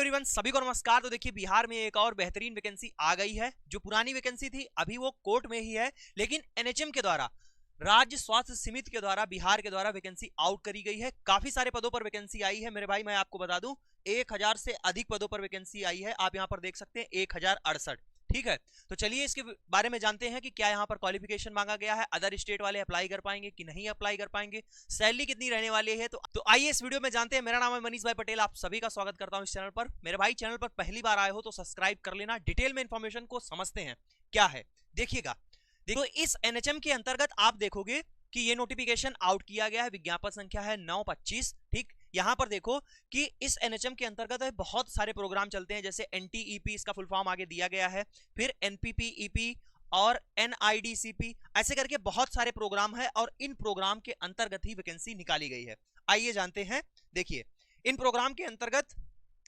Everyone, सभी को नमस्कार। तो देखिए, बिहार में एक और बेहतरीन वैकेंसी आ गई है। जो पुरानी वैकेंसी थी अभी वो कोर्ट में ही है, लेकिन एनएचएम के द्वारा, राज्य स्वास्थ्य समिति के द्वारा, बिहार के द्वारा वैकेंसी आउट करी गई है। काफी सारे पदों पर वैकेंसी आई है मेरे भाई। मैं आपको बता दूं, 1000 से अधिक पदों पर वैकेंसी आई है। आप यहां पर देख सकते हैं 1068। ठीक है, तो चलिए इसके बारे में जानते हैं कि क्या यहाँ पर क्वालिफिकेशन मांगा गया है, अदर स्टेट वाले अप्लाई कर पाएंगे कि नहीं अप्लाई कर पाएंगे, सैलरी कितनी रहने वाली है। तो आइए इस वीडियो में जानते हैं। मेरा नाम है मनीष भाई पटेल, आप सभी का स्वागत करता हूं इस चैनल पर। मेरे भाई, चैनल पर पहली बार आए हो तो सब्सक्राइब कर लेना। डिटेल में इंफॉर्मेशन को समझते हैं क्या है, देखिएगा। देखो, इस एनएचएम के अंतर्गत आप देखोगे कि ये नोटिफिकेशन आउट किया गया है। विज्ञापन संख्या है 925। ठीक, यहां पर देखो कि इस एनएचएम के अंतर्गत बहुत सारे प्रोग्राम चलते हैं, जैसे एनटीईपी, इसका फुल फॉर्म आगे दिया गया है, फिर एनपीपीईपी और एनआईडीसीपी, ऐसे करके बहुत सारे प्रोग्राम है और इन प्रोग्राम के अंतर्गत ही वैकेंसी निकाली गई है। आइए जानते हैं। देखिए, इन प्रोग्राम के अंतर्गत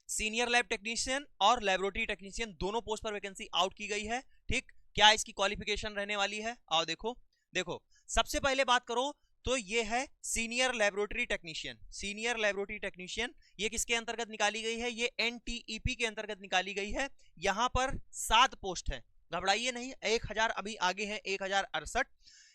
सीनियर लैब टेक्नीशियन और लैबोरेटरी टेक्नीशियन दोनों पोस्ट पर वैकेंसी आउट की गई है। ठीक, क्या इसकी क्वालिफिकेशन रहने वाली है, और देखो सबसे पहले बात करो तो ये है senior laboratory technician. Senior laboratory technician ये किसके अंतर्गत निकाली गई है? ये एनटीईपी के अंतर्गत निकाली गई है। यहां पर 7 पोस्ट है, घबराइए नहीं। 1000 अभी आगे है, 1068।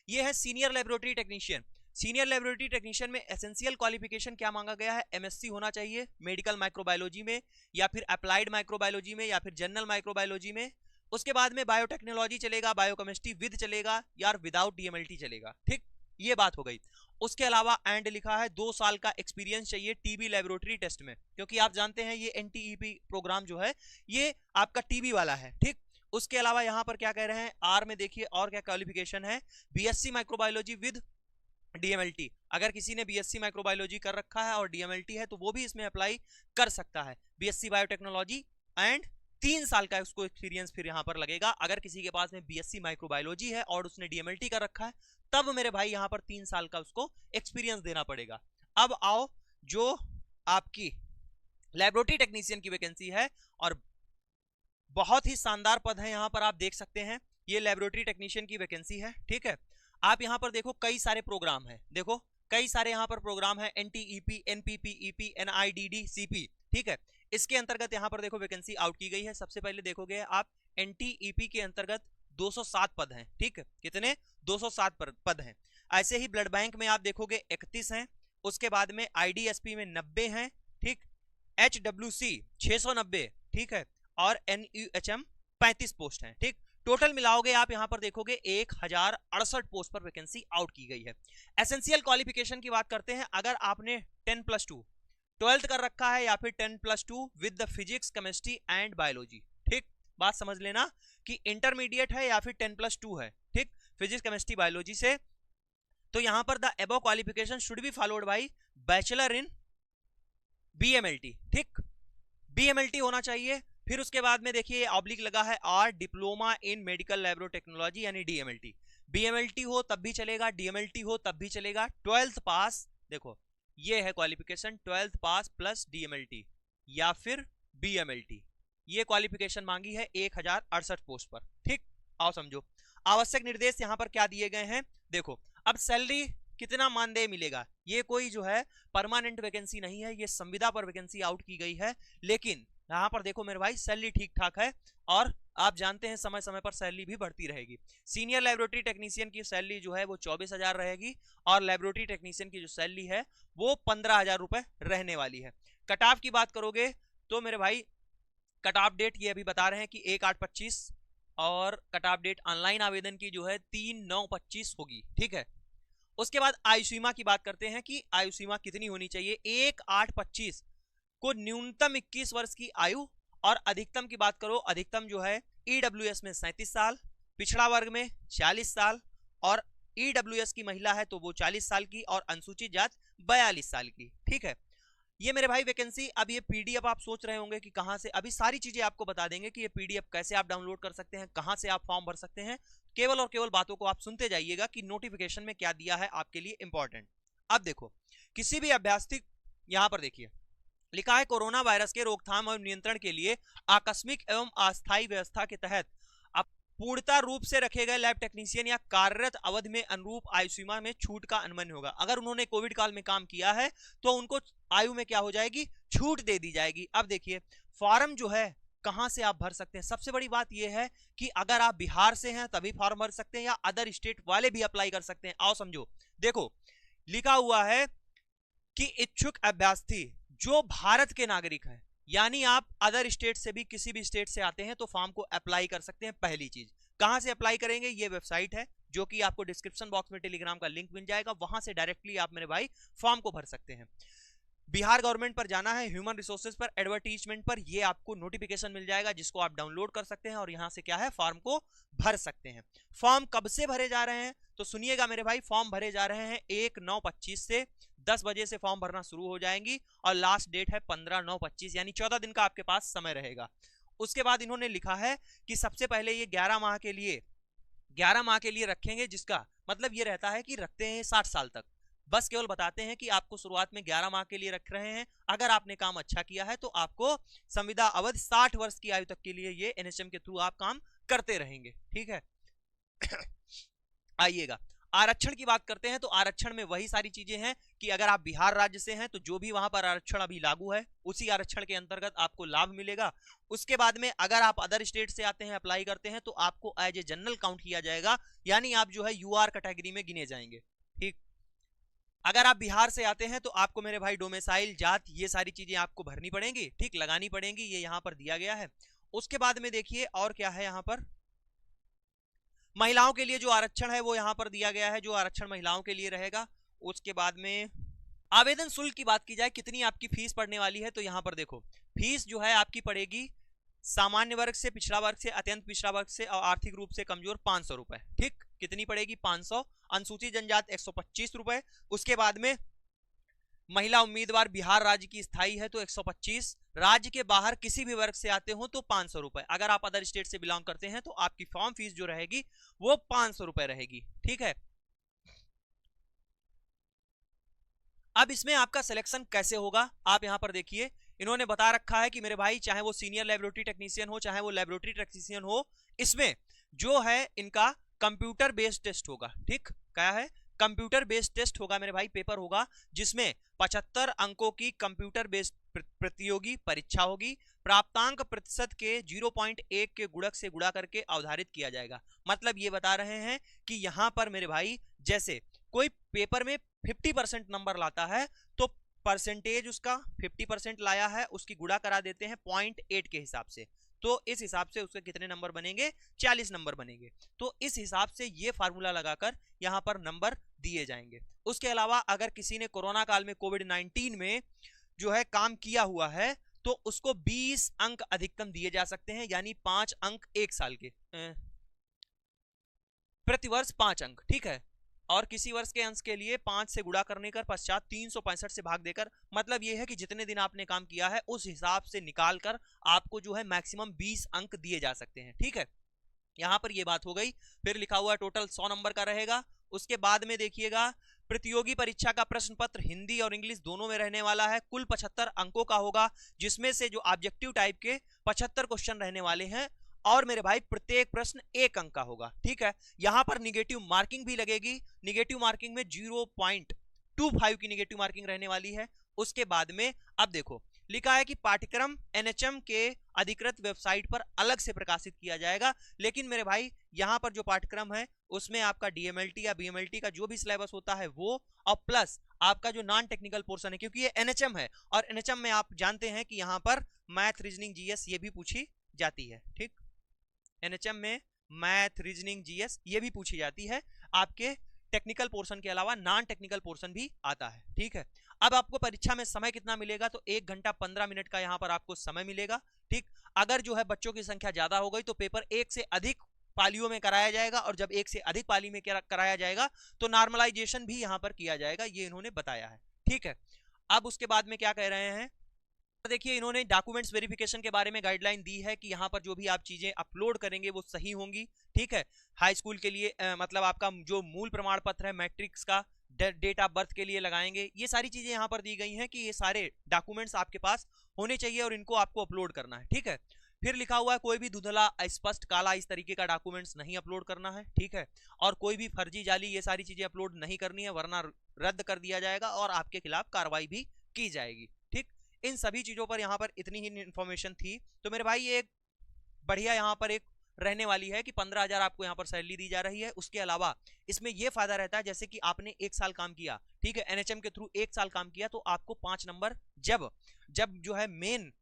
ये है senior laboratory technician. Senior laboratory technician में एसेंशियल क्वालिफिकेशन क्या मांगा गया है? एमएससी होना चाहिए मेडिकल माइक्रोबायोलॉजी में, या फिर अप्लाइड माइक्रोबायोलॉजी में, या फिर जनरल माइक्रोबायोलॉजी में। उसके बाद में बायोटेक्नोलॉजी चलेगा, बायोकेमिस्ट्री विद चलेगा, यार विदाउट डीएमएलटी चलेगा। ठीक, ये बात हो गई। उसके अलावा एंड लिखा है 2 साल का एक्सपीरियंस चाहिए टीबी लैबोरेटरी टेस्ट में, क्योंकि आप जानते हैं ये एनटीईपी प्रोग्राम जो है ये आपका टीबी वाला है। ठीक, उसके अलावा यहां पर क्या कह रहे हैं, आर में देखिए और क्या क्वालिफिकेशन है, बीएससी माइक्रोबायोलॉजी विद डीएमएलटी। अगर किसी ने बीएससी माइक्रोबायोलॉजी कर रखा है और डीएमएलटी है तो वो भी इसमें अप्लाई कर सकता है। बीएससी बायोटेक्नोलॉजी एंड 3 साल का उसको एक्सपीरियंस फिर यहां पर लगेगा। अगर किसी के पास में बीएससी माइक्रोबायोलॉजी है और उसने डीएमएलटी कर रखा है, तब मेरे भाई यहां पर 3 साल का उसको एक्सपीरियंस देना पड़ेगा। अब आओ, जो आपकी लैबोरेटरी टेक्नीशियन की वैकेंसी है, और बहुत ही शानदार पद है, यहां पर आप देख सकते हैं। ये लैबोरेटरी टेक्नीशियन की वैकेंसी है। ठीक है, आप यहां पर देखो कई सारे प्रोग्राम है। देखो कई सारे यहां पर प्रोग्राम है, एनटीईपी, एनपीपीईपी, एनआईडीडीसीपी। ठीक है, इसके अंतर्गत यहां पर देखो वैकेंसी आउट की गई है। सबसे पहले देखोगे आप, एनटीईपी के अंतर्गत 207 पद हैं। ठीक, कितने? 207 पद हैं। ऐसे ही ब्लड बैंक में आप देखोगे 31 हैं। उसके बाद में आईडीएसपी में 90 हैं। ठीक, एचडब्ल्यूसी 690। ठीक है, और एनयूएचएम 35 पोस्ट हैं। ठीक, टोटल मिलाओगे आप यहां पर देखोगे 1068 पोस्ट पर वैकेंसी आउट की गई है। एसेंशियल क्वालिफिकेशन की बात करते हैं। अगर आपने 10+2 12th कर रखा है, या फिर 10+2 with the physics, chemistry and biology. ठीक, बात समझ लेना कि इंटरमीडिएट है या फिर 10+2 है। ठीक, फिजिक्स, केमिस्ट्री, बायोलॉजी से, तो यहां पर the above qualification should be followed by bachelor in BMLT. ठीक, बीएमएलटी होना चाहिए। फिर उसके बाद में देखिए ऑब्लिक लगा है, आर डिप्लोमा इन मेडिकल लैबोरेटोटेक्नोलॉजी, यानी डीएमएलटी। बीएमएलटी हो तब भी चलेगा, डीएमएलटी हो तब भी चलेगा। 12th पास, देखो ये है क्वालिफिकेशन, 12th पास प्लस डीएमएलटी या फिर बीएमएलटी। ये क्वालिफिकेशन मांगी है 1068 पोस्ट पर। ठीक, आओ समझो आवश्यक निर्देश यहां पर क्या दिए गए हैं। देखो, अब सैलरी कितना मानदेय मिलेगा, ये कोई जो है परमानेंट वैकेंसी नहीं है, ये संविदा पर वैकेंसी आउट की गई है। लेकिन यहां पर देखो मेरे भाई, सैलरी ठीक ठाक है, और आप जानते हैं समय समय पर सैलरी भी बढ़ती रहेगी। सीनियर लैबोरेटरी टेक्नीशियन की सैलरी जो है वो 24,000 रहेगी, और लैबोरेटरी टेक्नीशियन की जो सैलरी है वो 15,000 रुपए रहने वाली है। कट ऑफ की बात करोगे तो मेरे भाई, कट ऑफ डेट ये अभी बता रहे हैं कि 1/8/25, और कट ऑफ डेट ऑनलाइन आवेदन की जो है 3/9/25 होगी। ठीक है, उसके बाद आयु सीमा की बात करते हैं कि आयु सीमा कितनी होनी चाहिए। 1/8/25 को न्यूनतम 21 वर्ष की आयु, और अधिकतम की बात करो, अधिकतम जो है ईडब्ल्यूएस में 37 साल, पिछड़ा वर्ग में 40 साल, और ईडब्ल्यूएस की महिला है तो वो 40 साल की, और अनुसूचित जात 42 साल की। ठीक है, ये मेरे भाई वैकेंसी। अब ये पीडीएफ आप सोच रहे होंगे कि कहां से, अभी सारी चीजें आपको बता देंगे कि ये पीडीएफ कैसे आप डाउनलोड कर सकते हैं, कहां से आप फॉर्म भर सकते हैं। केवल और केवल बातों को आप सुनते जाइएगा कि नोटिफिकेशन में क्या दिया है आपके लिए इंपॉर्टेंट। अब देखो, किसी भी अभ्यर्थी, यहां पर देखिए लिखा है, कोरोना वायरस के रोकथाम और नियंत्रण के लिए आकस्मिक एवं अस्थायी व्यवस्था के तहत पूर्णता रूप से रखे गए लैब टेक्नीशियन या कार्यरत अवधि में अनुरूप आयु सीमा में छूट का अनुमान होगा। अगर उन्होंने कोविड काल में काम किया है तो उनको आयु में क्या हो जाएगी, छूट दे दी जाएगी। अब देखिए, फॉर्म जो है कहां से आप भर सकते हैं? सबसे बड़ी बात यह है कि अगर आप बिहार से हैं तभी फॉर्म भर सकते हैं या अदर स्टेट वाले भी अप्लाई कर सकते हैं। आओ समझो, देखो लिखा हुआ है कि इच्छुक अभ्यर्थी जो भारत के नागरिक हैं, यानी आप अदर स्टेट से भी किसी भी स्टेट से आते हैं तो फॉर्म को अप्लाई कर सकते हैं। पहली चीज, कहां से अप्लाई करेंगे? ये वेबसाइट है जो कि आपको डिस्क्रिप्शन बॉक्स में टेलीग्राम का लिंक मिल जाएगा, वहां से डायरेक्टली आप मेरे भाई फॉर्म को भर सकते हैं। बिहार गवर्नमेंट पर जाना है, ह्यूमन रिसोर्सेज पर, एडवर्टीजमेंट पर, ये आपको नोटिफिकेशन मिल जाएगा जिसको आप डाउनलोड कर सकते हैं और यहां से क्या है, फॉर्म को भर सकते हैं। फॉर्म कब से भरे जा रहे हैं तो सुनिएगा मेरे भाई, फॉर्म भरे जा रहे हैं 1/9/25 से 10 बजे से फॉर्म भरना शुरू हो जाएंगी और लास्ट डेट है 15/9/25, यानी 14 दिन का आपके पास समय रहेगा। उसके बाद इन्होंने लिखा है कि सबसे पहले ये 11 माह के लिए रखेंगे, जिसका मतलब ये रहता है कि रखते हैं 60 साल तक। बस केवल बताते हैं कि आपको शुरुआत में 11 माह के लिए रख रहे हैं, अगर आपने काम अच्छा किया है तो आपको संविदा अवधि 60 वर्ष की आयु तक के लिए ये एनएचएम के थ्रू आप काम करते रहेंगे। ठीक है। आइएगा आरक्षण की बात करते हैं तो आरक्षण में वही सारी चीजें हैं कि अगर आप बिहार राज्य से हैं तो जो भी वहां पर आरक्षण अभी लागू है उसी आरक्षण के अंतर्गत आपको लाभ मिलेगा। उसके बाद में अगर आप अदर स्टेट से आते हैं, अप्लाई करते हैं, तो आपको एज ए जनरल काउंट किया जाएगा, यानी आप जो है यूआर कैटेगरी में गिने जाएंगे। ठीक। अगर आप बिहार से आते हैं तो आपको मेरे भाई डोमिसाइल, जात, ये सारी चीजें आपको भरनी पड़ेंगी, ठीक, लगानी पड़ेंगी, ये यहां पर दिया गया है। उसके बाद में देखिए और क्या है, यहां पर महिलाओं के लिए जो आरक्षण है वो यहां पर दिया गया है, जो आरक्षण महिलाओं के लिए रहेगा। उसके बाद में आवेदन शुल्क की बात की जाए, कितनी आपकी फीस पड़ने वाली है, तो यहां पर देखो फीस जो है आपकी पड़ेगी सामान्य वर्ग से, पिछड़ा वर्ग से, अत्यंत पिछड़ा वर्ग से और आर्थिक रूप से कमजोर 500 रुपए। ठीक, कितनी पड़ेगी? 500। अनुसूचित जनजाति 125 रुपए। उसके बाद में महिला उम्मीदवार बिहार राज्य की स्थायी है तो 125। राज्य के बाहर किसी भी वर्ग से आते हो तो 500 रुपए। अगर आप अदर स्टेट से बिलोंग करते हैं तो आपकी फॉर्म फीस जो रहेगी वो 500 रुपए रहेगी। ठीक है। अब इसमें आपका सिलेक्शन कैसे होगा, आप यहां पर देखिए, इन्होंने बता रखा है कि मेरे भाई चाहे वो सीनियर लेबोरेटरी टेक्नीशियन हो, चाहे वो लेबोरेटरी टेक्नीशियन हो, इसमें जो है इनका कंप्यूटर बेस्ड टेस्ट होगा। ठीक, क्या है? कंप्यूटर बेस्ड टेस्ट होगा मेरे भाई, पेपर होगा जिसमें 75 अंकों की कंप्यूटर बेस्ड प्रतियोगी परीक्षा होगी। प्राप्तांक प्रतिशत के 0.1 के गुणक से गुणा करके अवधारित किया जाएगा। मतलब ये बता रहे हैं कि यहां पर मेरे भाई जैसे कोई पेपर में 50% नंबर लाता है तो परसेंटेज उसका 50% लाया है, उसकी गुणा करा देते हैं 0.8 के हिसाब से, तो इस हिसाब से उसके कितने नंबर बनेंगे? 40 नंबर बनेंगे। तो इस हिसाब से ये फार्मूला लगाकर यहां पर नंबर दिए जाएंगे। उसके अलावा अगर किसी ने कोरोना काल में कोविड-19 में जो है काम किया हुआ है तो उसको 20 अंक अधिकतम दिए जा सकते हैं, यानी 5 अंक एक साल के, प्रतिवर्ष 5 अंक। ठीक है। और किसी वर्ष के अंश के लिए 5 से गुणा करने कर पश्चात 365 से भाग देकर, मतलब यह है कि जितने दिन आपने काम किया है उस हिसाब से निकाल कर आपको जो है मैक्सिमम 20 अंक दिए जा सकते हैं। ठीक है, यहां पर यह बात हो गई। फिर लिखा हुआ टोटल 100 नंबर का रहेगा। उसके बाद में देखिएगा प्रतियोगी परीक्षा का प्रश्न पत्र हिंदी और इंग्लिश दोनों में रहने वाला है, कुल 75 अंकों का होगा, जिसमें से जो ऑब्जेक्टिव टाइप के 75 क्वेश्चन रहने वाले हैं और मेरे भाई प्रत्येक प्रश्न 1 अंक का होगा। ठीक है। यहां पर निगेटिव मार्किंग भी लगेगी, निगेटिव मार्किंग में 0.25 की निगेटिव मार्किंग रहने वाली है। उसके बाद में अब देखो लिखा है कि पाठ्यक्रम एनएचएम के अधिकृत वेबसाइट पर अलग से प्रकाशित किया जाएगा, लेकिन मेरे भाई यहां पर जो पाठ्यक्रम है उसमें आपका डीएमएलटी या बीएमएलटी का जो भी सिलेबस होता है वो, और प्लस आपका जो नॉन टेक्निकल पोर्शन है, क्योंकि ये एनएचएम है और एनएचएम में आप जानते हैं कि यहां पर मैथ, रीजनिंग, जीएस ये भी पूछी जाती है। ठीक, एनएचएम में मैथ, रीजनिंग, जीएस ये भी पूछी जाती है, आपके टेक्निकल पोर्शन के अलावा नॉन टेक्निकल पोर्शन भी आता है। ठीक है। अब आपको परीक्षा में समय कितना मिलेगा, तो 1 घंटा 15 मिनट का यहां पर आपको समय मिलेगा। ठीक, अगर जो है बच्चों की संख्या ज्यादा हो गई तो पेपर 1 से अधिक पालियों में कराया जाएगा, और जब 1 से अधिक पाली में कराया जाएगा तो नॉर्मलाइजेशन भी यहां पर किया जाएगा, ये इन्होंने बताया है। ठीक है। अब उसके बाद में क्या कह रहे हैं, देखिए इन्होंने डॉक्यूमेंट्स वेरिफिकेशन के बारे में गाइडलाइन दी है कि यहाँ पर जो भी आप चीजें अपलोड करेंगे वो सही होंगी। ठीक है। हाई स्कूल के लिए मतलब आपका जो मूल प्रमाण पत्र है मैट्रिक्स का, डेट ऑफ बर्थ के लिए लगाएंगे, ये सारी चीजें यहाँ पर दी गई हैं कि ये सारे डॉक्यूमेंट्स आपके पास होने चाहिए और इनको आपको अपलोड करना है। ठीक है। फिर लिखा हुआ है कोई भी धुंधला, स्पष्ट, काला इस तरीके का डॉक्यूमेंट्स नहीं अपलोड करना है। ठीक है। और कोई भी फर्जी, जाली ये सारी चीजें अपलोड नहीं करनी है, वरना रद्द कर दिया जाएगा और आपके खिलाफ कार्रवाई भी की जाएगी। ठीक, इन सभी चीजों पर यहाँ पर इतनी ही इन्फॉर्मेशन थी। तो मेरे भाई ये एक बढ़िया यहाँ पर एक रहने वाली है कि 15,000 आपको यहाँ पर सैलरी दी जा रही है। उसके अलावा इसमें यह फायदा रहता है जैसे कि आपने 1 साल काम किया, ठीक है, एनएचएम के थ्रू 1 साल काम किया, तो आपको 5 नंबर जब जब जो है मेन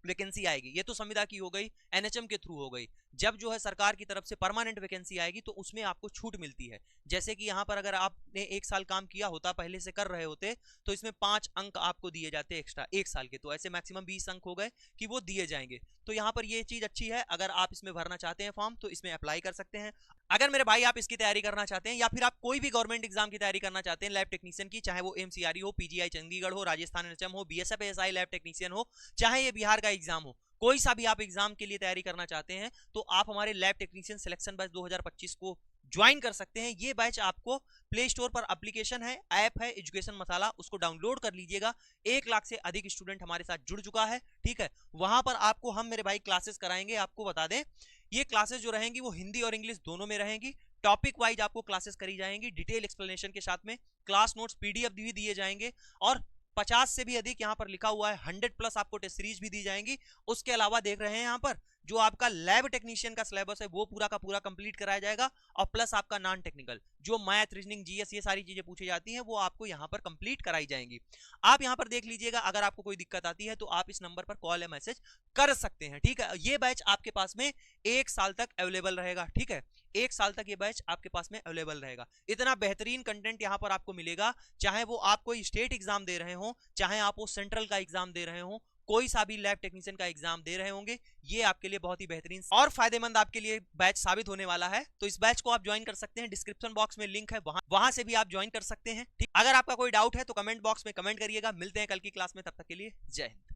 वैकेंसी आएगी, ये तो संविदा की हो गई, एनएचएम के थ्रू हो गई, जब जो है सरकार की तरफ से परमानेंट वैकेंसी आएगी तो उसमें आपको छूट मिलती है। जैसे कि यहाँ पर अगर आपने 1 साल काम किया होता, पहले से कर रहे होते, तो इसमें 5 अंक आपको दिए जाते एक्स्ट्रा 1 साल के, तो ऐसे मैक्सिमम 20 अंक हो गए कि वो दिए जाएंगे। तो यहाँ पर ये चीज अच्छी है, अगर आप इसमें भरना चाहते हैं फॉर्म तो इसमें अप्लाई कर सकते हैं। अगर मेरे भाई आप इसकी तैयारी करना चाहते हैं या फिर आप कोई भी गवर्नमेंट एग्जाम की तैयारी करना चाहते हैं लैब टेक्नीशियन की, चाहे वो एमसीआरई हो, पीजीआई चंडीगढ़ हो, राजस्थान एनएचएम हो, बीएसएफ एएसआई लैब टेक्नीशियन हो, चाहे ये बिहार का एग्जाम हो, कोई सा भी आप एग्जाम के लिए तैयारी करना चाहते हैं तो आप हमारे लैब टेक्नीशियन सिलेक्शन बैच 2025 को ज्वाइन कर सकते हैं। ये बैच आपको प्ले स्टोर पर एप्लीकेशन है, ऐप है एजुकेशन मसाला, उसको डाउनलोड कर लीजिएगा। 1 लाख से अधिक स्टूडेंट हमारे साथ जुड़ चुका है, ठीक है। वहां पर आपको हम मेरे भाई क्लासेस कराएंगे। आपको बता दें ये क्लासेस जो रहेंगी वो हिंदी और इंग्लिश दोनों में रहेंगी। टॉपिक वाइज आपको क्लासेस करी जाएंगी डिटेल एक्सप्लेनेशन के साथ में, क्लास नोट्स पीडीएफ भी दिए जाएंगे और 50 से भी अधिक यहाँ पर लिखा हुआ है 100+ आपको टेस्ट सीरीज भी दी जाएंगी। उसके अलावा देख रहे हैं यहाँ पर जो आपका लैब टेक्नीशियन का सिलेबस है वो पूरा का पूरा कंप्लीट कराया जाएगा और प्लस आपका नॉन टेक्निकल जो मैथ, रीजनिंग, जीएस ये सारी चीजें पूछी जाती हैं वो आपको यहाँ पर कंप्लीट कराई जाएंगी। आप यहाँ पर देख लीजिएगा, अगर आपको कोई दिक्कत आती है तो आप इस नंबर पर कॉल या मैसेज कर सकते हैं, ठीक है। ये बैच आपके पास में 1 साल तक अवेलेबल रहेगा, ठीक है। 1 साल तक ये बैच आपके पास में अवेलेबल रहेगा। इतना बेहतरीन कंटेंट यहाँ पर आपको मिलेगा, चाहे वो आप कोई स्टेट एग्जाम दे रहे हो, चाहे आप वो सेंट्रल का एग्जाम दे रहे हो, कोई सा भी लैब टेक्नीशियन का एग्जाम दे रहे होंगे, ये आपके लिए बहुत ही बेहतरीन और फायदेमंद आपके लिए बैच साबित होने वाला है। तो इस बैच को आप ज्वाइन कर सकते हैं, डिस्क्रिप्शन बॉक्स में लिंक है, वहां से भी आप ज्वाइन कर सकते हैं, ठीक। अगर आपका कोई डाउट है तो कमेंट बॉक्स में कमेंट करिएगा। मिलते हैं कल की क्लास में, तब तक के लिए जय हिंद।